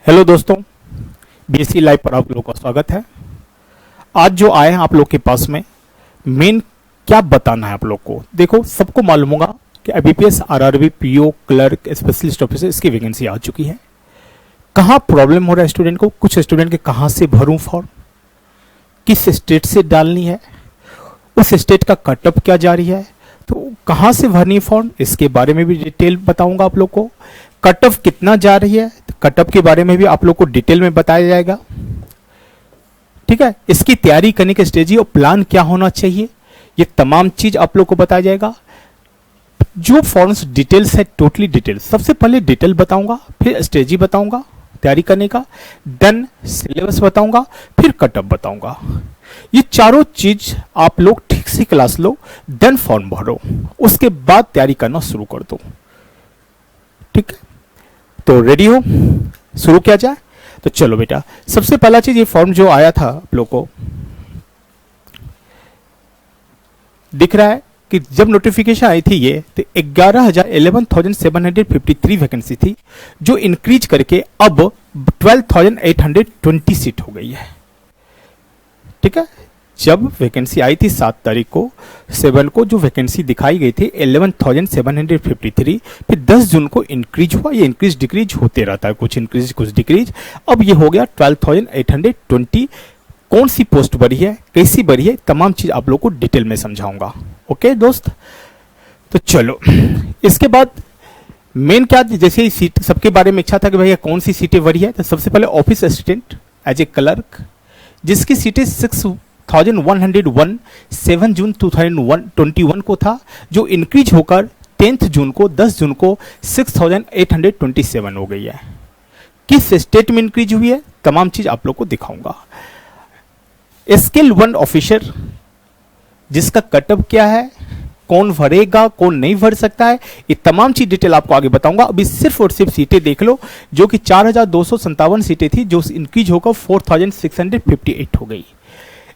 Hello दोस्तों, BSc live पर आप लोगों का स्वागत है। आज जो आए हैं आप लोग के पास में मेन क्या बताना है आप लोग को। देखो, सबको मालूम होगा कि IBPS, RRB, PO, clerk, specialist officer इसकी वैकेंसी आ चुकी है। कहाँ प्रॉब्लम हो रहा है स्टूडेंट को, कुछ स्टूडेंट के कहाँ से भरूं फॉर्म, किस स्टेट से डालनी है, उस स्टेट का कटअप क्या जारी है, तो कहाँ से भरनी फॉर्म, इसके बारे में भी डिटेल बताऊंगा आप लोग को। कटअप कितना जा रही है, कटअप के बारे में भी आप लोग को डिटेल में बताया जाएगा। ठीक है, इसकी तैयारी करने के स्टेज और प्लान क्या होना चाहिए, ये तमाम चीज आप लोग को बताया जाएगा। जो फॉर्म्स डिटेल्स है, टोटली डिटेल्स, सबसे पहले डिटेल बताऊंगा, फिर स्टेजी बताऊंगा तैयारी करने का, देन सिलेबस बताऊंगा, फिर कटअप बताऊंगा। ये चारों चीज आप लोग ठीक से क्लास लो, देन फॉर्म भरो, उसके बाद तैयारी करना शुरू कर दो। ठीक है, तो रेडी हो, शुरू किया जाए। तो चलो बेटा, सबसे पहला चीज ये फॉर्म जो आया था आप लोग को दिख रहा है कि जब नोटिफिकेशन आई थी ये, तो 11,753 वैकेंसी थी, जो इंक्रीज करके अब 12,820 सीट हो गई है। ठीक है, जब वैकेंसी आई थी 7 तारीख को 7 को जो वैकेंसी दिखाई गई थी 11,753, फिर 10 जून को इंक्रीज हुआ। ये इंक्रीज डिक्रीज होते रहता है, कुछ इंक्रीज कुछ डिक्रीज। अब ये हो गया 12,820। कौन सी पोस्ट बढ़ी है, कैसी बढ़ी है, तमाम चीज आप लोग को डिटेल में समझाऊंगा। ओके दोस्त, तो चलो इसके बाद मेन क्या, जैसे सीट सबके बारे में इच्छा था कि भैया कौन सी सीटें बढ़ी है, तो सबसे पहले office assistant as a clerk, जिसकी सीटें 6,101 7 जून 2021 को था, जो इंक्रीज होकर 10 जून को 10 जून को 6,827 हो गई है। किस स्टेट में इंक्रीज हुई है, तमाम चीज आप लोग को दिखाऊंगा। स्केल 1 ऑफिसर, जिसका कटअप क्या है, कौन भरेगा कौन नहीं भर सकता है, ये तमाम चीज डिटेल आपको आगे बताऊंगा। अभी सिर्फ और सिर्फ सीटें देख लो, जो कि 4,257 सीटें थी, जो इंक्रीज होकर 4,658 हो गई।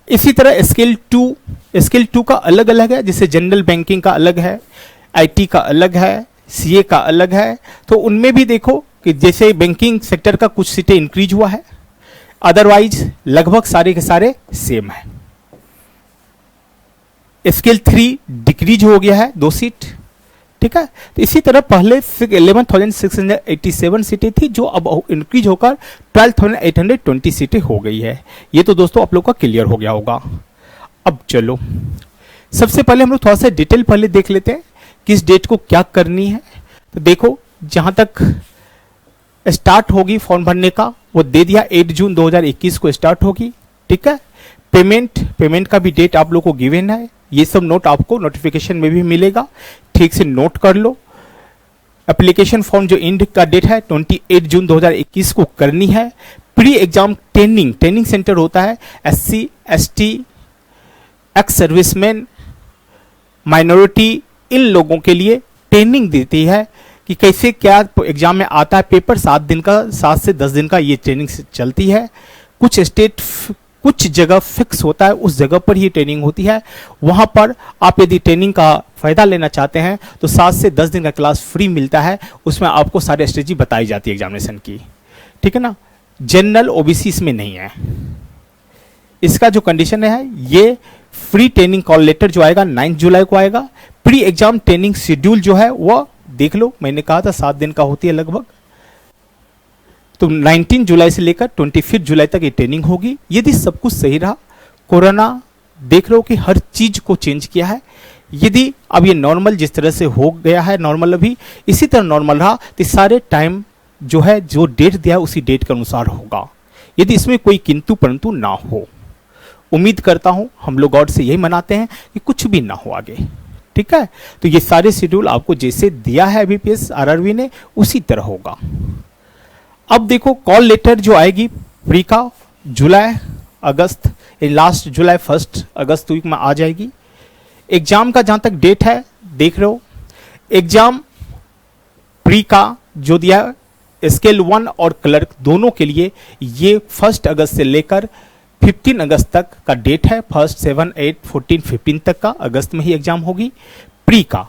इसी तरह स्केल 2 का अलग अलग है, जैसे जनरल बैंकिंग का अलग है, आईटी का अलग है, सीए का अलग है। तो उनमें भी देखो कि जैसे बैंकिंग सेक्टर का कुछ सीटें इंक्रीज हुआ है, अदरवाइज लगभग सारे के सारे सेम है। स्केल 3 डिक्रीज हो गया है 2 सीट। ठीक है, तो इसी तरह पहले 11,687 सीटें थी, जो अब इंक्रीज होकर 12,820 सीटें हो गई है। ये तो दोस्तों आप लोग का क्लियर हो गया होगा। अब चलो सबसे पहले हम लोग थोड़ा सा डिटेल पहले देख लेते हैं, किस डेट को क्या करनी है। तो देखो, जहां तक स्टार्ट होगी फॉर्म भरने का वो दे दिया, 8 जून 2021 को स्टार्ट होगी। ठीक है, पेमेंट का भी डेट आप लोग को गिवन है। ये सब नोट आपको नोटिफिकेशन में भी मिलेगा, ठीक से नोट कर लो। एप्लीकेशन फॉर्म जो एंड का डेट है 28 जून 2021 को करनी है। प्री एग्जाम ट्रेनिंग सेंटर होता है SC ST ex serviceman minority, इन लोगों के लिए ट्रेनिंग देती है कि कैसे क्या एग्जाम में आता है पेपर। 7 से 10 दिन का ये ट्रेनिंग चलती है। कुछ जगह फिक्स होता है, उस जगह पर ही ट्रेनिंग होती है। वहां पर आप यदि ट्रेनिंग का फायदा लेना चाहते हैं तो 7 से 10 दिन का क्लास फ्री मिलता है। उसमें आपको सारी स्ट्रेटजी बताई जाती है एग्जामिनेशन की। ठीक है ना, जनरल ओबीसी इसमें नहीं है। इसका जो कंडीशन है, ये फ्री ट्रेनिंग कॉल लेटर जो आएगा 9 जुलाई को आएगा। प्री एग्जाम ट्रेनिंग शेड्यूल जो है वो देख लो, मैंने कहा था 7 दिन का होती है लगभग। तो 19 जुलाई से लेकर 25 जुलाई तक ये ट्रेनिंग होगी। यदि सब कुछ सही रहा, कोरोना देख लो कि हर चीज को चेंज किया है। यदि अब ये नॉर्मल जिस तरह से हो गया है, नॉर्मल अभी इसी तरह नॉर्मल रहा, तो सारे टाइम जो है, जो डेट दिया है उसी डेट के अनुसार होगा। यदि इसमें कोई किंतु परंतु ना हो, उम्मीद करता हूं, हम लोग गॉड से यही मनाते हैं कि कुछ भी ना हो आगे। ठीक है, तो ये सारे शेड्यूल आपको जैसे दिया है आईबीपीएस आरआरबी ने, उसी तरह होगा। अब देखो, कॉल लेटर जो आएगी प्री का जुलाई अगस्त, लास्ट जुलाई 1 अगस्त वीक में आ जाएगी। एग्जाम का जहां तक डेट है देख रहे हो, एग्जाम प्री का जो दिया स्केल 1 और क्लर्क दोनों के लिए ये 1 अगस्त से लेकर 15 अगस्त तक का डेट है। 1, 7, 8, 14, 15 तक का अगस्त में ही एग्जाम होगी प्री का।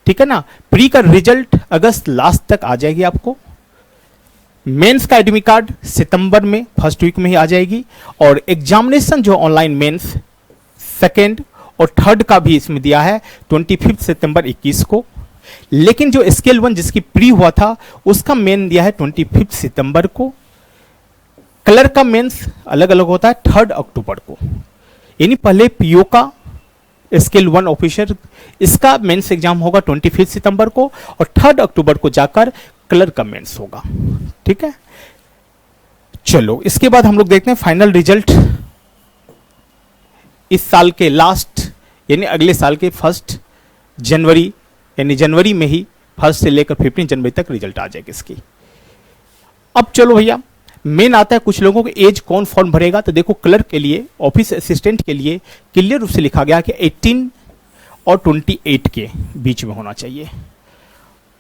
ठीक है ना, प्री का रिजल्ट अगस्त लास्ट तक आ जाएगी आपको। मेंस का एडमिट कार्ड सितंबर में फर्स्ट वीक में ही आ जाएगी, और एग्जामिनेशन जो ऑनलाइन मेंस सेकेंड और थर्ड का भी इसमें दिया है 25 सितंबर 21 को। लेकिन जो स्केल 1 जिसकी प्री हुआ था उसका मेन दिया है 25 सितंबर को। कलर का मेंस अलग अलग होता है 3 अक्टूबर को, यानी पहले पीओ का स्केल 1 ऑफिसर इसका मेंस एग्जाम होगा 25 सितंबर को, और 3 अक्टूबर को जाकर कलर का मेंस होगा। ठीक है, चलो इसके बाद हम लोग देखते हैं फाइनल रिजल्ट इस साल के लास्ट यानी अगले साल के 1 जनवरी यानी जनवरी में ही 1 से लेकर 15 जनवरी तक रिजल्ट आ जाएगा इसकी। अब चलो भैया मेन आता है कुछ लोगों को एज कौन फॉर्म भरेगा। तो देखो क्लर्क के लिए, ऑफिस असिस्टेंट के लिए क्लियर रूप से लिखा गया कि 18 और 28 के बीच में होना चाहिए,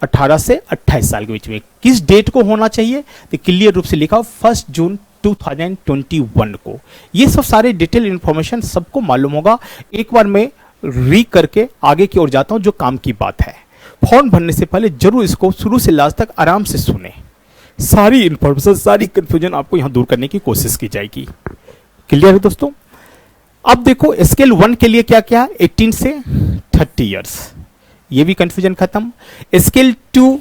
18 से 28 साल के बीच में। किस डेट को होना चाहिए तो क्लियर रूप से लिखा 1 जून 2021 को। ये सब सारे डिटेल इंफॉर्मेशन सबको मालूम होगा। एक बार मैं री करके आगे की ओर जाता हूं जो काम की बात है। फॉर्म भरने से पहले जरूर इसको शुरू से लास्ट तक आराम से सुने, सारी इंफॉर्मेशन सारी कंफ्यूजन आपको यहां दूर करने की कोशिश की जाएगी। क्लियर है दोस्तों। अब देखो स्केल 1 के लिए क्या क्या, 18 से 30 इयर्स, ये भी कंफ्यूजन खत्म। स्केल 2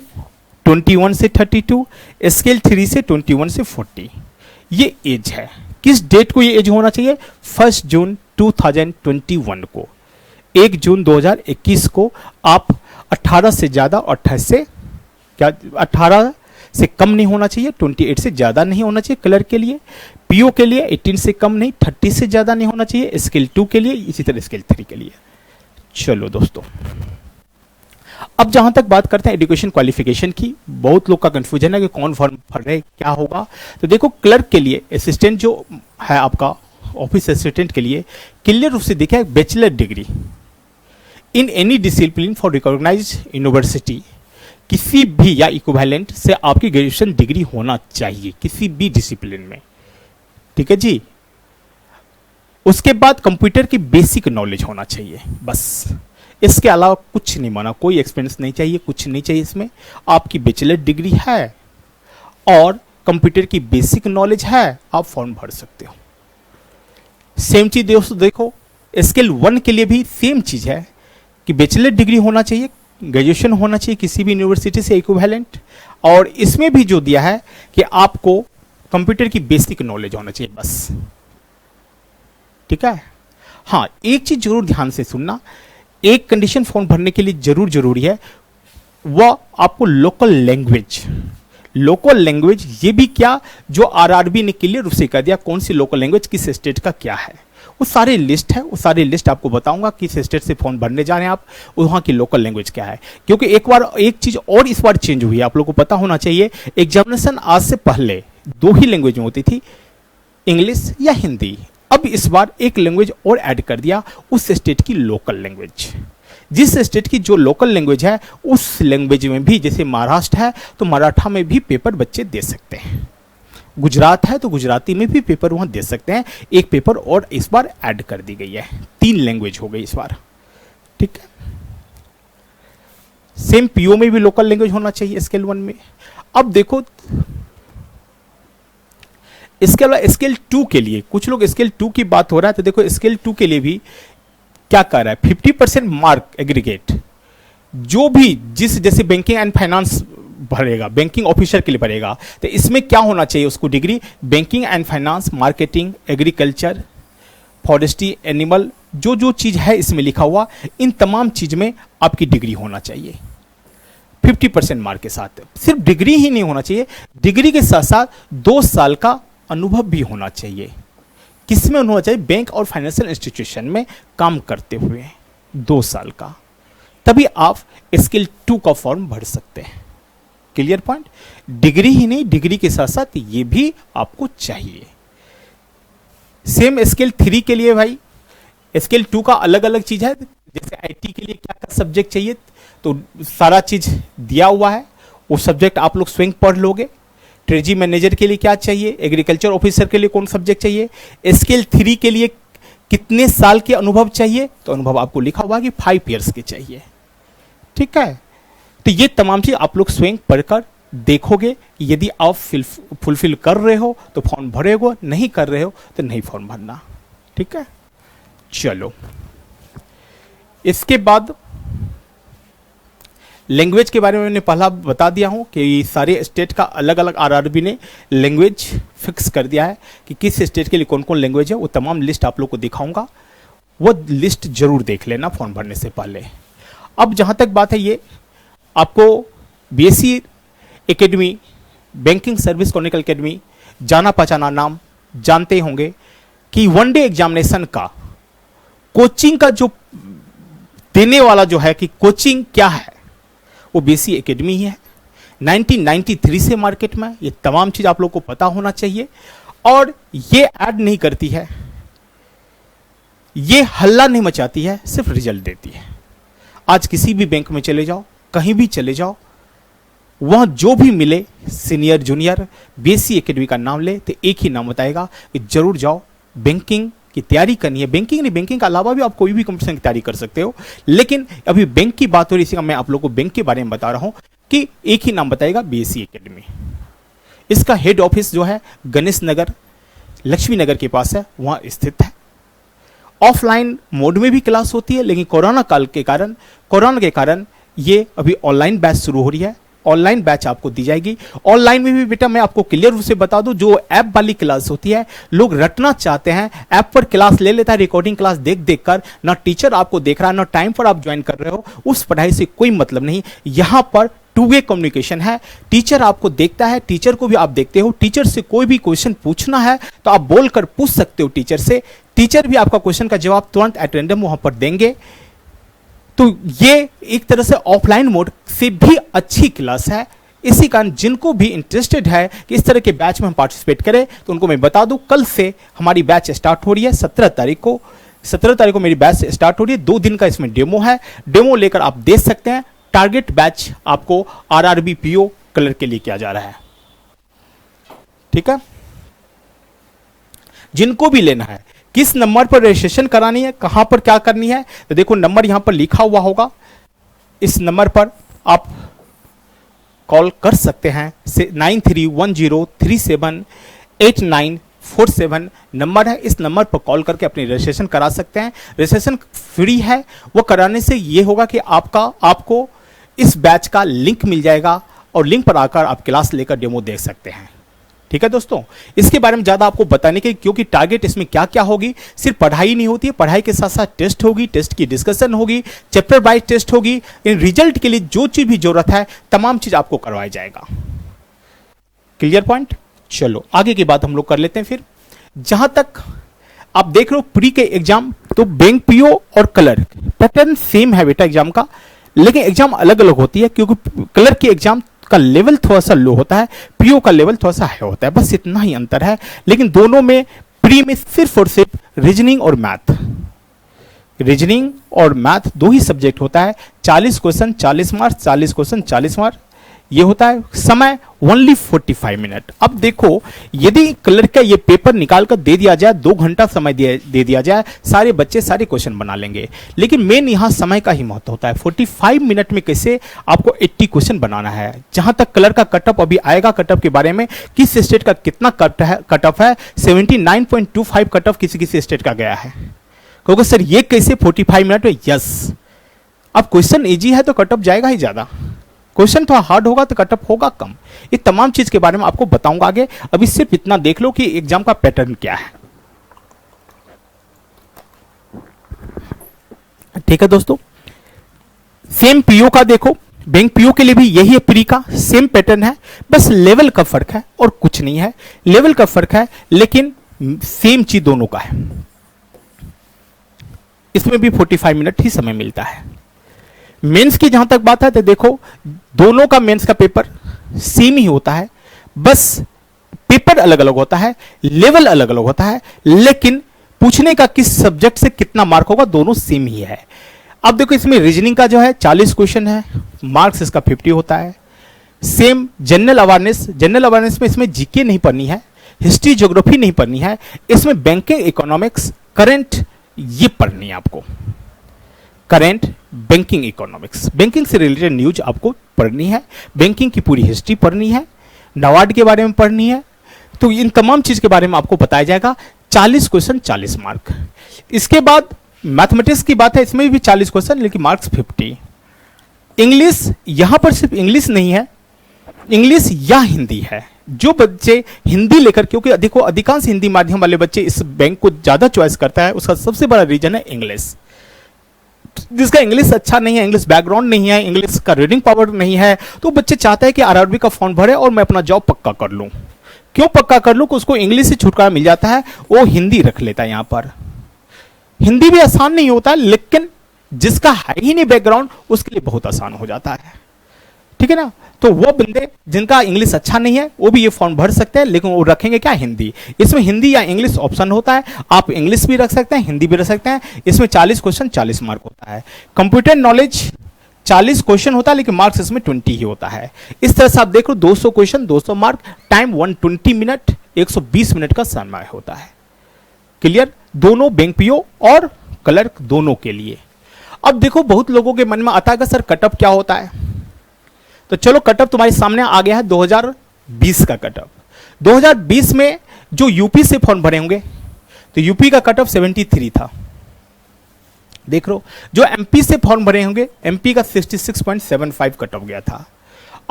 21 से 32, स्केल 3 से 21 से 40, ये एज है। किस डेट को ये एज होना चाहिए, 1 जून 2021 को। 1 जून 2021 को आप 18 से ज्यादा और 28 से क्या 18 से कम नहीं होना चाहिए, 28 से ज्यादा नहीं होना चाहिए कलर के लिए। पीओ के लिए 18 से कम नहीं, 30 से ज्यादा नहीं होना चाहिए स्केल 2 के लिए, इसी तरह स्केल 3 के लिए। चलो दोस्तों अब जहां तक बात करते हैं एजुकेशन क्वालिफिकेशन की, बहुत लोग का कंफ्यूजन है कि कौन फॉर्म भर रहे क्या होगा। तो देखो क्लर्क के लिए असिस्टेंट जो है आपका ऑफिस असिस्टेंट के लिए क्लियर रूप से दिखा है bachelor degree in any discipline for recognised university, किसी भी या इक्विवेलेंट से आपकी ग्रेजुएशन डिग्री होना चाहिए किसी भी डिसिप्लिन में। ठीक है जी। उसके बाद कंप्यूटर की बेसिक नॉलेज होना चाहिए, बस इसके अलावा कुछ नहीं माना, कोई एक्सपीरियंस नहीं चाहिए, कुछ नहीं चाहिए इसमें। आपकी बैचलर डिग्री है और कंप्यूटर की बेसिक नॉलेज है, आप फॉर्म भर सकते हो। सेम चीज दोस्तों देखो स्केल 1 के लिए भी सेम चीज है कि बैचलर डिग्री होना चाहिए, ग्रेजुएशन होना चाहिए किसी भी यूनिवर्सिटी से इक्विवेलेंट, और इसमें भी जो दिया है कि आपको कंप्यूटर की बेसिक नॉलेज होना चाहिए बस। ठीक है। हाँ एक चीज जरूर ध्यान से सुनना, एक कंडीशन फॉर्म भरने के लिए जरूरी है, वह आपको लोकल लैंग्वेज ये भी क्या जो आरआरबी ने क्लियर रूप से कह दिया कौन सी लोकल लैंग्वेज किस स्टेट का क्या है, वो सारी लिस्ट है, वो सारी लिस्ट आपको बताऊंगा किस स्टेट से फॉर्म भरने जा रहे हैं आप, वहां की लोकल लैंग्वेज क्या है। क्योंकि एक चीज और इस बार चेंज हुई है, आप लोग को पता होना चाहिए। एग्जामिनेशन आज से पहले 2 ही लैंग्वेज में होती थी, इंग्लिश या हिंदी। अब इस बार एक लैंग्वेज और ऐड कर दिया, उस स्टेट की लोकल लैंग्वेज। जिस स्टेट की जो लोकल लैंग्वेज है उस लैंग्वेज में भी, जैसे महाराष्ट्र है तो मराठा में भी पेपर बच्चे दे सकते हैं, गुजरात है तो गुजराती में भी पेपर वहां दे सकते हैं। एक पेपर और इस बार ऐड कर दी गई है, 3 लैंग्वेज हो गई इस बार। ठीक है। सेम पीओ में भी लोकल लैंग्वेज होना चाहिए स्केल 1 में। अब देखो इसके अलावा स्केल 2 के लिए कुछ लोग स्केल 2 की बात हो रहा है, तो देखो स्केल 2 के लिए भी क्या कर रहा है, 50% मार्क एग्रीगेट जो भी जैसे बैंकिंग एंड फाइनेंस भरेगा, बैंकिंग ऑफिसर के लिए भरेगा, तो इसमें क्या होना चाहिए उसको degree, banking and finance, marketing, agriculture, forestry, animal, जो चीज है इसमें लिखा हुआ, इन तमाम चीज में आपकी डिग्री होना चाहिए 50% मार्क के साथ। सिर्फ डिग्री ही नहीं होना चाहिए, डिग्री के साथ साथ 2 साल का अनुभव भी होना चाहिए। किसमें होना चाहिए, बैंक और फाइनेंशियल इंस्टीट्यूशन में काम करते हुए 2 साल का, तभी आप स्किल 2 का फॉर्म भर सकते हैं। Clear point. डिग्री ही नहीं, डिग्री के साथ साथ ये भी आपको चाहिए। सेम स्केल 3 के लिए भाई, स्केल 2 का अलग अलग चीज है, जैसे आईटी के लिए क्या क्या सब्जेक्ट चाहिए तो सारा चीज दिया हुआ है, वो सब्जेक्ट आप लोग स्वयं पढ़ लोगे। ट्रेजरी मैनेजर के लिए क्या चाहिए, एग्रीकल्चर ऑफिसर के लिए कौन सब्जेक्ट चाहिए, स्केल 3 के लिए कितने साल के अनुभव चाहिए, तो अनुभव आपको लिखा हुआ कि 5 ईयर्स के चाहिए। ठीक है। तो ये तमाम चीज आप लोग स्वयं पढ़कर देखोगे कि यदि आप फुलफिल कर रहे हो तो फॉर्म भरेगो, नहीं कर रहे हो तो नहीं फॉर्म भरना। ठीक है, चलो इसके बाद लैंग्वेज के बारे में मैंने पहला बता दिया हूं कि सारे स्टेट का अलग अलग आरआरबी ने लैंग्वेज फिक्स कर दिया है कि किस स्टेट के लिए कौन कौन लैंग्वेज है। वो तमाम लिस्ट आप लोग को दिखाऊंगा, वो लिस्ट जरूर देख लेना फॉर्म भरने से पहले। अब जहां तक बात है, ये आपको BSc academy, banking service Chronicle academy, जाना पहचाना नाम जानते होंगे कि वनडे एग्जामिनेशन का कोचिंग का जो देने वाला जो है कि कोचिंग क्या है, वो बीएससी एकेडमी ही है। 1993 से मार्केट में, ये तमाम चीज आप लोग को पता होना चाहिए। और ये ऐड नहीं करती है, ये हल्ला नहीं मचाती है, सिर्फ रिजल्ट देती है। आज किसी भी बैंक में चले जाओ, कहीं भी चले जाओ, वहां जो भी मिले सीनियर जूनियर बीएससी एकेडमी का नाम ले तो एक ही नाम बताएगा कि जरूर जाओ, बैंकिंग की तैयारी करनी है। बैंकिंग नहीं, बैंकिंग के अलावा भी आप कोई भी कंपटीशन की तैयारी कर सकते हो, लेकिन अभी बैंक की बात हो रही है, इसी का मैं आप लोगों को बैंक के बारे में बता रहा हूं कि एक ही नाम बताएगा, बीएससी एकेडमी। इसका हेड ऑफिस जो है गणेश नगर लक्ष्मी नगर के पास है, वहां स्थित है। ऑफलाइन मोड में भी क्लास होती है, लेकिन कोरोना के कारण ये अभी ऑनलाइन बैच शुरू हो रही है। ऑनलाइन बैच आपको दी जाएगी। ऑनलाइन में भी बेटा मैं आपको क्लियर रूप से बता दूं, जो ऐप वाली क्लास होती है, लोग रटना चाहते हैं, ऐप पर क्लास ले लेता है, रिकॉर्डिंग क्लास देख देख कर, ना टीचर आपको देख रहा है, ना टाइम पर आप ज्वाइन कर रहे हो, उस पढ़ाई से कोई मतलब नहीं। यहां पर टू वे कम्युनिकेशन है, टीचर आपको देखता है, टीचर को भी आप देखते हो। टीचर से कोई भी क्वेश्चन पूछना है तो आप बोलकर पूछ सकते हो टीचर से, टीचर भी आपका क्वेश्चन का जवाब तुरंत एट रैंडम वहां पर देंगे। तो ये एक तरह से ऑफलाइन मोड से भी अच्छी क्लास है। इसी कारण जिनको भी इंटरेस्टेड है कि इस तरह के बैच में हम पार्टिसिपेट करें, तो उनको मैं बता दूं, कल से हमारी बैच स्टार्ट हो रही है। 17 तारीख को मेरी बैच स्टार्ट हो रही है। 2 दिन का इसमें डेमो है, डेमो लेकर आप देख सकते हैं। टारगेट बैच आपको आरआरबी पीओ कलर के लिए किया जा रहा है। ठीक है, जिनको भी लेना है, किस नंबर पर रजिस्ट्रेशन करानी है, कहां पर क्या करनी है, तो देखो नंबर यहां पर लिखा हुआ होगा, इस नंबर पर आप कॉल कर सकते हैं। 9310378947 नंबर है, इस नंबर पर कॉल करके अपनी रजिस्ट्रेशन करा सकते हैं। रजिस्ट्रेशन फ्री है, वो कराने से ये होगा कि आपको इस बैच का लिंक मिल जाएगा और लिंक पर आकर आप क्लास लेकर डेमो देख सकते हैं। ठीक है दोस्तों, इसके बारे में ज्यादा आपको बताने के, क्योंकि टारगेट इसमें क्या क्या होगी, सिर्फ पढ़ाई नहीं होती है, पढ़ाई के साथ साथ टेस्ट होगी, टेस्ट की डिस्कशन होगी, चैप्टर वाइज टेस्ट होगी। इन रिजल्ट के लिए जो चीज भी जरूरत है, तमाम चीज आपको करवाया जाएगा। Clear point. चलो आगे की बात हम लोग कर लेते हैं। फिर जहां तक आप देख रहे हो प्री के एग्जाम, तो बैंक पीओ और कलर पैटर्न सेम है बेटा एग्जाम का, लेकिन एग्जाम अलग अलग होती है, क्योंकि कलर की एग्जाम का लेवल थोड़ा सा लो होता है, पीओ का लेवल थोड़ा सा हाई होता है, बस इतना ही अंतर है। लेकिन दोनों में प्री में सिर्फ और सिर्फ रीजनिंग और मैथ 2 ही सब्जेक्ट होता है। 40 क्वेश्चन 40 मार्क्स, 40 क्वेश्चन 40 मार्क्स, ये होता है। समय ओनली 45 मिनट। अब देखो, यदि कलर का ये पेपर निकाल कर दे दिया जाए, 2 घंटा समय दे दिया जाए, सारे बच्चे सारे क्वेश्चन बना लेंगे। लेकिन मेन यहाँ समय का ही महत्व होता है। 45 मिनट में कैसे आपको 80 क्वेश्चन बनाना है। जहां तक कलर का कटअप अभी आएगा, कटअप के बारे में, किस स्टेट का कितना कटअप है, 79.25 कटअप किसी किसी स्टेट का गया है। क्योंकि सर ये कैसे 45 मिनट में, यस, अब क्वेश्चन इजी है तो कटअप जाएगा ही ज्यादा, क्वेश्चन थोड़ा हार्ड होगा तो कटअप होगा कम। ये तमाम चीज के बारे में आपको बताऊंगा आगे। अभी सिर्फ इतना देख लो कि एग्जाम का पैटर्न क्या है। ठीक है दोस्तों, सेम पीओ का देखो, बैंक पीओ के लिए भी यही है, प्री का सेम पैटर्न है, बस लेवल का फर्क है और कुछ नहीं है। लेवल का फर्क है, लेकिन सेम चीज दोनों का है। इसमें भी 45 मिनट ही समय मिलता है। मेंस की जहां तक बात है तो देखो, दोनों का मेंस का पेपर सेम ही होता है, बस पेपर अलग अलग होता है, लेवल अलग अलग होता है, लेकिन पूछने का किस सब्जेक्ट से कितना मार्क होगा, दोनों सेम ही है। अब देखो, इसमें रीजनिंग का जो है 40 क्वेश्चन है, मार्क्स इसका 50 होता है। सेम जनरल अवेयरनेस में इसमें जीके नहीं पढ़नी है, हिस्ट्री ज्योग्राफी नहीं पढ़नी है, इसमें बैंकिंग, इकोनॉमिक्स, करंट ये पढ़नी है आपको। करंट, बैंकिंग इकोनॉमिक्स, बैंकिंग से रिलेटेड न्यूज आपको पढ़नी है, बैंकिंग की पूरी हिस्ट्री पढ़नी है, नाबार्ड के बारे में पढ़नी है। तो इन तमाम चीज के बारे में आपको बताया जाएगा। 40 क्वेश्चन 40 मार्क। इसके बाद मैथमेटिक्स की बात है, इसमें भी 40 क्वेश्चन लेकिन मार्क्स 50। इंग्लिश, यहां पर सिर्फ इंग्लिश नहीं है, इंग्लिश या हिंदी है। जो बच्चे हिंदी लेकर, क्योंकि देखो अधिकांश हिंदी माध्यम वाले बच्चे इस बैंक को ज्यादा चॉइस करता है, उसका सबसे बड़ा रीजन है इंग्लिश। जिसका इंग्लिश अच्छा नहीं है, इंग्लिश बैकग्राउंड नहीं है, इंग्लिश का रीडिंग पावर नहीं है, तो बच्चे चाहते हैं कि आरआरबी का फॉर्म भरे और मैं अपना जॉब पक्का कर लूं। क्यों पक्का कर लूं? कि उसको इंग्लिश से छुटकारा मिल जाता है, वो हिंदी रख लेता है। यहां पर हिंदी भी आसान नहीं होता, लेकिन जिसका है ही नहीं बैकग्राउंड उसके लिए बहुत आसान हो जाता है। ठीक है ना? तो वो बंदे जिनका इंग्लिश अच्छा नहीं है वो भी ये फॉर्म भर सकते हैं, लेकिन वो रखेंगे क्या? हिंदी। इसमें हिंदी या इंग्लिश ऑप्शन होता है, आप इंग्लिश भी रख सकते हैं, हिंदी भी रख सकते हैं। इसमें 40 क्वेश्चन 40 मार्क होता है। कंप्यूटर नॉलेज 40 क्वेश्चन होता है, लेकिन मार्क्स इसमें 20 ही होता है। इस तरह से आप देख लो, 200 question 200 mark, time 120 minute, 120 minute का समय होता है। क्लियर? दोनों बैंक पीओ और क्लर्क दोनों के लिए। अब देखो बहुत लोगों के मन में आता है कि सर कटअप क्या होता है, तो चलो कटअप तुम्हारे सामने आ गया है 2020 का कटअप। 2020 में जो यूपी से फॉर्म भरे होंगे तो यूपी का कटअप 73 था। देख लो जो एमपी से फॉर्म भरे होंगे एमपी का 66.75 कटअप गया था।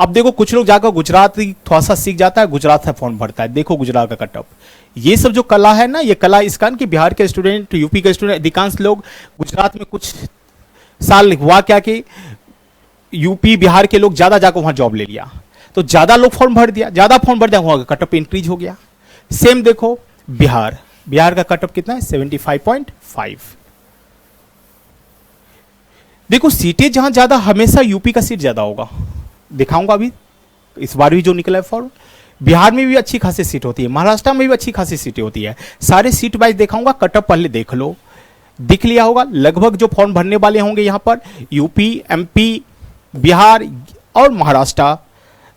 अब देखो कुछ लोग जाकर गुजरात थोड़ा सा सीख जाता है, गुजरात से फॉर्म भरता है, देखो गुजरात का कटअप। ये सब जो कला है ना, ये कला इस कारण कि बिहार के स्टूडेंट, यूपी के स्टूडेंट, अधिकांश लोग गुजरात में कुछ साल हुआ क्या कि यूपी बिहार के लोग ज्यादा जाकर वहां जॉब ले लिया, तो ज्यादा लोग फॉर्म भर दिया, ज्यादा फॉर्म भर दिया, वहां का कटअप इंक्रीज हो गया। सेम देखो बिहार, बिहार का कटअप कितना है? 75.5। देखो सीटें जहां ज्यादा, हमेशा यूपी का सीट ज्यादा होगा, दिखाऊंगा अभी। इस बार भी जो निकला है फॉर्म, बिहार में भी अच्छी खासी सीट होती है, महाराष्ट्र में भी अच्छी खासी सीटें होती है। सारे सीट वाइज दिखाऊंगा, कटअप पहले देख लो। दिख लिया होगा लगभग जो फॉर्म भरने वाले होंगे यहां पर, यूपी, एमपी, बिहार और महाराष्ट्र।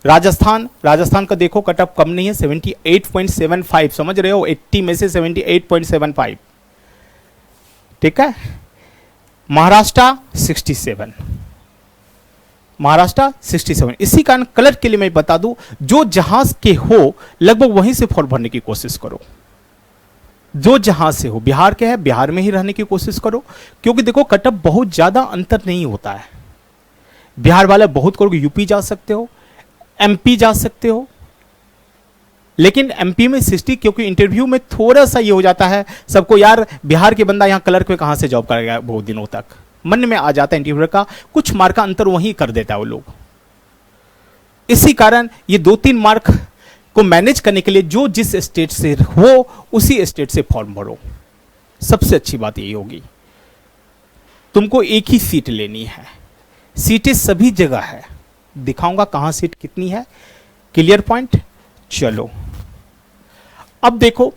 राजस्थान, राजस्थान का देखो कटअप कम नहीं है, 78.75, समझ रहे हो? 80 में से 78.75। ठीक है? महाराष्ट्र 67, महाराष्ट्र 67। इसी कारण क्लर्क के लिए मैं बता दूं, जो जहां के हो लगभग वहीं से फॉर्म भरने की कोशिश करो। जो जहां से हो, बिहार के है बिहार में ही रहने की कोशिश करो, क्योंकि देखो कटअप बहुत ज्यादा अंतर नहीं होता है। बिहार वाले बहुत करोगे यूपी जा सकते हो, एमपी जा सकते हो, लेकिन एमपी में 60, क्योंकि इंटरव्यू में थोड़ा सा ये हो जाता है सबको, यार बिहार के बंदा यहाँ क्लर्क में कहां से जॉब करेगा, बहुत दिनों तक मन में आ जाता है इंटरव्यू का, कुछ मार्क का अंतर वहीं कर देता है वो लोग। इसी कारण ये 2-3 मार्क को मैनेज करने के लिए जो जिस स्टेट से हो उसी स्टेट से फॉर्म भरो, सबसे अच्छी बात यही होगी। तुमको एक ही सीट लेनी है, सीटें सभी जगह है, दिखाऊंगा कहां सीट कितनी है। Clear point? चलो अब देखो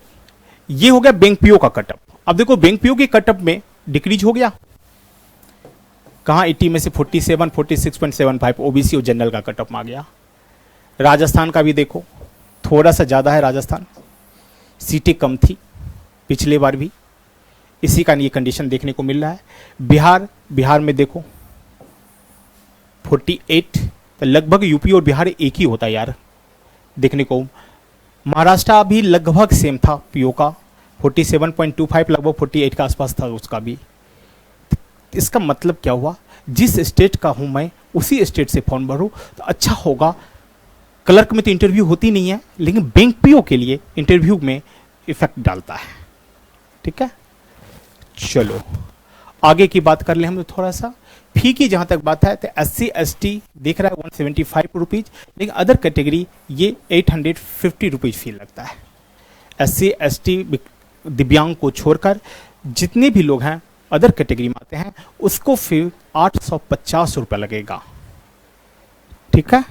ये हो गया बैंक पीओ का कटअप। अब देखो बैंक पीओ के कटअप में डिक्रीज हो गया, कहां 80 में से 47, 46.75 ओबीसी और जनरल का कटअप आ गया। राजस्थान का भी देखो थोड़ा सा ज्यादा है, राजस्थान सीटें कम थी पिछले बार भी, इसी का ये कंडीशन देखने को मिल रहा है। बिहार, बिहार में देखो 48, तो लगभग यूपी और बिहार एक ही होता है यार देखने को। महाराष्ट्र भी लगभग सेम था पीओ का, 47.25, लगभग 48 के आसपास था उसका भी। इसका मतलब क्या हुआ? जिस स्टेट का हूं मैं उसी स्टेट से फॉर्म भरूं तो अच्छा होगा। क्लर्क में तो इंटरव्यू होती नहीं है, लेकिन बैंक पीओ के लिए इंटरव्यू में इफेक्ट डालता है। ठीक है? चलो आगे की बात कर ले हम थोड़ा सा। फी की जहां तक बात है तो SC ST देख रहा है 175 रुपीज, लेकिन अदर कैटेगरी ये 850 रुपीज फी लगता है। SC ST दिव्यांग को छोड़कर जितने भी लोग हैं अदर कैटेगरी में आते हैं उसको फी 850 रुपये लगेगा। ठीक है?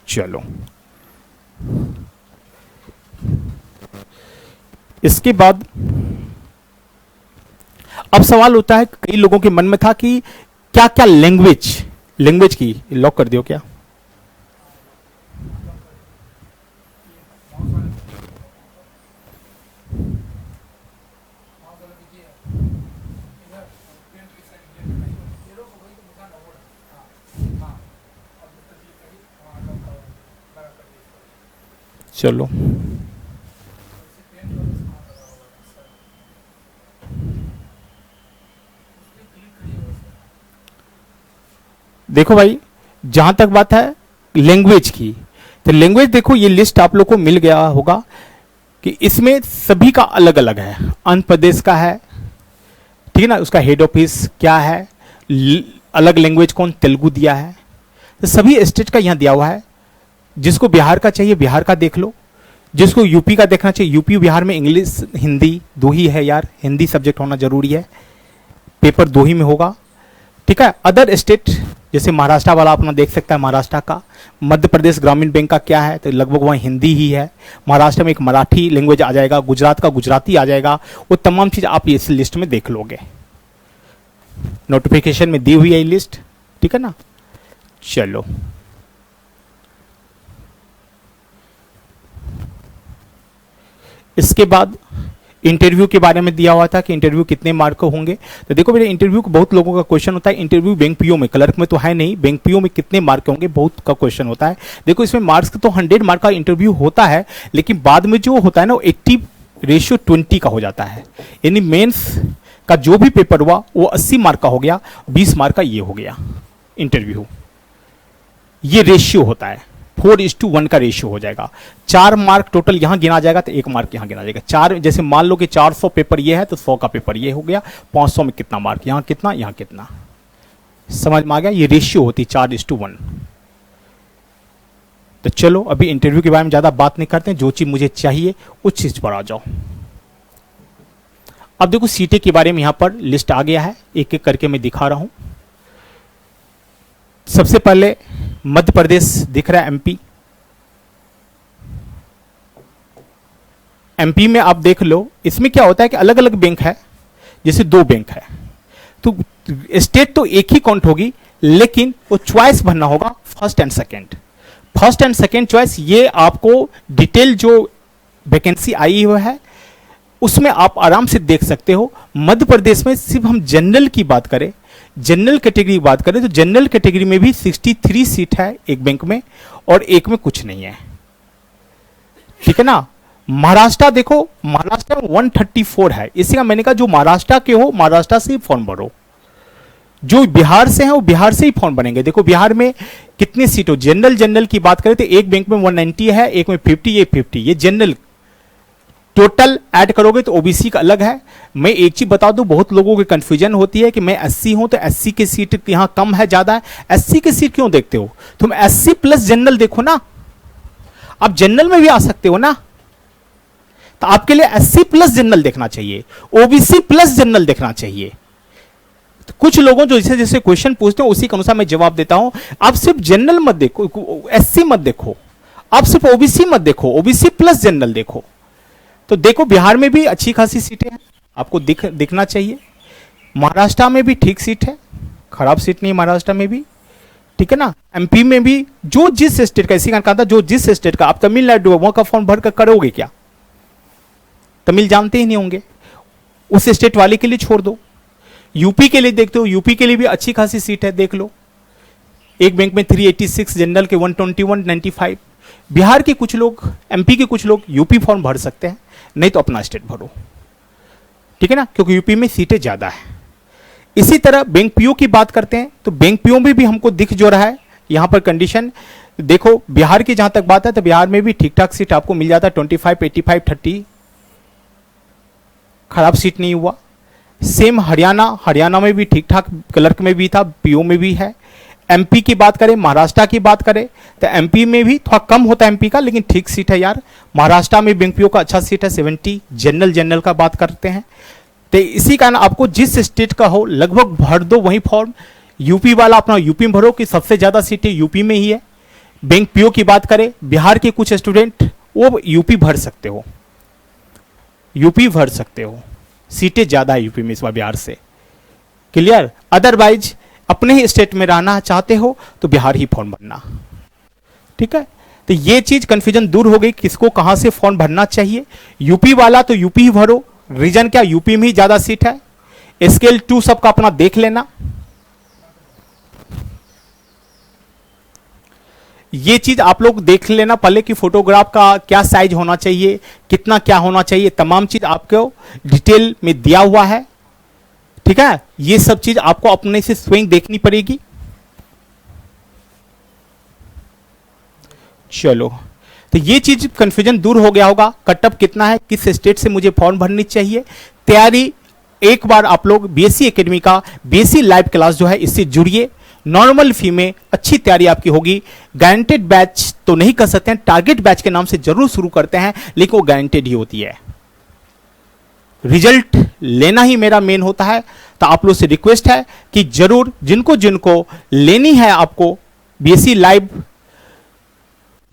चलो इसके बाद अब सवाल होता है, कई लोगों के मन में था कि क्या क्या लैंग्वेज, लैंग्वेज की लॉक कर दियो क्या? चलो देखो भाई, जहां तक बात है लैंग्वेज की, तो लैंग्वेज देखो ये लिस्ट आप लोग को मिल गया होगा कि इसमें सभी का अलग अलग है। आंध्र प्रदेश का है, ठीक है ना, उसका हेड ऑफिस क्या है, अलग लैंग्वेज कौन, तेलुगु दिया है। तो सभी स्टेट का यहाँ दिया हुआ है। जिसको बिहार का चाहिए बिहार का देख लो, जिसको यूपी का देखना चाहिए यूपी, बिहार में इंग्लिश हिंदी दो ही है यार, हिंदी सब्जेक्ट होना जरूरी है, पेपर दो ही में होगा, ठीक है। अदर स्टेट जैसे महाराष्ट्र वाला अपना देख सकता है, महाराष्ट्र का, मध्य प्रदेश ग्रामीण बैंक का क्या है, तो लगभग वहाँ हिंदी ही है। महाराष्ट्र में एक मराठी लैंग्वेज आ जाएगा, गुजरात का गुजराती आ जाएगा, वो तमाम चीज़ आप इस लिस्ट में देख लोगे, नोटिफिकेशन में दी हुई है ये लिस्ट, ठीक है ना। चलो इसके बाद इंटरव्यू के बारे में दिया हुआ था कि इंटरव्यू कितने मार्क होंगे। तो देखो मेरे इंटरव्यू को बहुत लोगों का क्वेश्चन होता है, इंटरव्यू बैंक पीओ में, क्लर्क में तो है नहीं, बैंक पीओ में कितने मार्क होंगे बहुत का क्वेश्चन होता है। देखो इसमें मार्क्स तो 100 मार्क का इंटरव्यू होता है, लेकिन बाद में जो होता है ना वो 80:20 का हो जाता है, यानी मेंस का जो भी पेपर हुआ वो 80 मार्क का हो गया, 20 मार्क का ये हो गया इंटरव्यू। ये रेशियो होता है, 4:1 का रेशियो हो जाएगा। 4 मार्क टोटल यहां गिना जाएगा तो 1 मार्क यहां गिना जाएगा। 4 जैसे मान लो कि 400 पेपर ये है तो 100 का पेपर ये हो गया, 500 में कितना मार्क, यहां कितना यहां कितना, समझ में आ गया। ये रेशियो होती है 4:1। तो चलो अभी इंटरव्यू के बारे में ज्यादा बात नहीं करते हैं, जो चीज मुझे चाहिए उस चीज पर आ जाओ। अब देखो सीटें के बारे में यहां पर लिस्ट आ गया है, एक एक करके मैं दिखा रहा हूं। सबसे पहले मध्य प्रदेश दिख रहा है, एमपी। एमपी में आप देख लो, इसमें क्या होता है कि अलग अलग बैंक है, जैसे 2 बैंक है तो स्टेट तो एक ही काउंट होगी, लेकिन वो चॉइस भरना होगा first and second. First and second choice ये आपको डिटेल जो वैकेंसी आई हुई है उसमें आप आराम से देख सकते हो। मध्य प्रदेश में सिर्फ हम जनरल की बात करें, जनरल कैटेगरी की बात करें तो जनरल कैटेगरी में भी 63 सीट है एक बैंक में, और एक में कुछ नहीं है, ठीक है ना। महाराष्ट्र देखो, महाराष्ट्र में 134 है, इसी का मैंने कहा जो महाराष्ट्र के हो महाराष्ट्र से ही फॉर्म भरो, जो बिहार से है वो बिहार से ही फॉर्म बनेंगे। देखो बिहार में कितनी सीट हो, जनरल की बात करें तो एक बैंक में 190 है, एक में 50, ये 50, ये जनरल टोटल ऐड करोगे तो ओबीसी का अलग है। मैं एक चीज बता दूं, बहुत लोगों की कंफ्यूजन होती है कि मैं एससी हूं तो एससी की सीट यहां कम है ज्यादा है, एससी की सीट क्यों देखते हो, तुम एससी प्लस जनरल देखो ना, आप जनरल में भी आ सकते हो ना, तो आपके लिए एससी प्लस जनरल देखना चाहिए, ओबीसी प्लस जनरल देखना चाहिए। तो कुछ लोगों जो जैसे जैसे क्वेश्चन पूछते हैं उसी के अनुसार मैं जवाब देता हूं। आप सिर्फ जनरल मत देखो, एससी मत देखो, आप सिर्फ ओबीसी मत देखो, ओबीसी प्लस जनरल देखो। तो देखो बिहार में भी अच्छी खासी सीटें हैं, आपको दिखना चाहिए। महाराष्ट्र में भी ठीक सीट है, खराब सीट नहीं महाराष्ट्र में भी, ठीक है ना। एमपी में भी जो जिस स्टेट का, इसी का कहा था जो जिस स्टेट का, आप तमिलनाडु वहां का फॉर्म भर कर करोगे क्या, तमिल जानते ही नहीं होंगे, उस स्टेट वाले के लिए छोड़ दो। यूपी के लिए देखते हो, यूपी के लिए भी अच्छी खासी सीट है, देख लो। एक बैंक में 386, जनरल के 121, 95। बिहार के कुछ लोग, एमपी के कुछ लोग यूपी फॉर्म भर सकते हैं, नहीं तो अपना स्टेट भरो, ठीक है ना, क्योंकि यूपी में सीटें ज्यादा है। इसी तरह बैंक पीओ की बात करते हैं तो बैंक पीओ में भी हमको दिख जो रहा है यहां पर कंडीशन। देखो बिहार की जहां तक बात है तो बिहार में भी ठीक ठाक सीट आपको मिल जाता है, 25, 85, 30, खराब सीट नहीं हुआ। सेम हरियाणा में भी ठीक ठाक क्लर्क में भी था, पीओ में भी है। एमपी की बात करें, महाराष्ट्र की बात करें तो एमपी में भी थोड़ा कम होता है एमपी का, लेकिन ठीक सीट है यार। महाराष्ट्र में बैंक पीओ का अच्छा सीट है 70। जनरल का बात करते हैं तो इसी कारण आपको जिस स्टेट का हो लगभग भर दो वही फॉर्म। यूपी वाला अपना यूपी में भरो कि सबसे ज्यादा सीटें यूपी में ही है। बैंक पीओ की बात करें, बिहार के कुछ स्टूडेंट वो यूपी भर सकते हो, यूपी भर सकते हो, सीटें ज्यादा है यूपी में इस बार बिहार से, क्लियर। अदरवाइज अपने ही स्टेट में रहना चाहते हो तो बिहार ही फॉर्म भरना, ठीक है। तो ये चीज कंफ्यूजन दूर हो गई, किसको कहां से फॉर्म भरना चाहिए। यूपी वाला तो यूपी ही भरो, रीजन क्या, यूपी में ही ज्यादा सीट है। स्केल 2 सबका अपना देख लेना। ये चीज आप लोग देख लेना पहले कि फोटोग्राफ का क्या साइज होना चाहिए, कितना क्या होना चाहिए, तमाम चीज आपको डिटेल में दिया हुआ है। ठीक है, ये सब चीज आपको अपने से स्वयं देखनी पड़ेगी। चलो, तो ये चीज कंफ्यूजन दूर हो गया होगा। कटअप कितना है, किस स्टेट से मुझे फॉर्म भरनी चाहिए, तैयारी एक बार आप लोग बीएससी एकेडमी का बीएससी लाइव क्लास जो है इससे जुड़िए। नॉर्मल फी में अच्छी तैयारी आपकी होगी। गारंटेड बैच तो नहीं कर सकते हैं, टारगेट बैच के नाम से जरूर शुरू करते हैं, लेकिन वो गारंटेड ही होती है। रिजल्ट लेना ही मेरा मेन होता है। तो आप लोग से रिक्वेस्ट है कि जरूर जिनको जिनको लेनी है आपको बीएससी लाइव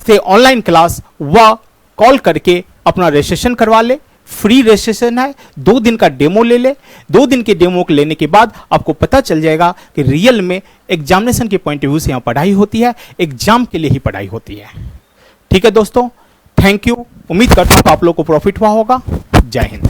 से ऑनलाइन क्लास, वह कॉल करके अपना रजिस्ट्रेशन करवा ले। फ्री रजिस्ट्रेशन है, 2 दिन का डेमो ले ले। 2 दिन के डेमो को लेने के बाद आपको पता चल जाएगा कि रियल में एग्जामिनेशन के पॉइंट ऑफ व्यू से यहां पढ़ाई होती है, एग्जाम के लिए ही पढ़ाई होती है। ठीक है दोस्तों, थैंक यू। उम्मीद करता हूं आप लोग को प्रॉफिट हुआ होगा। जय हिंद।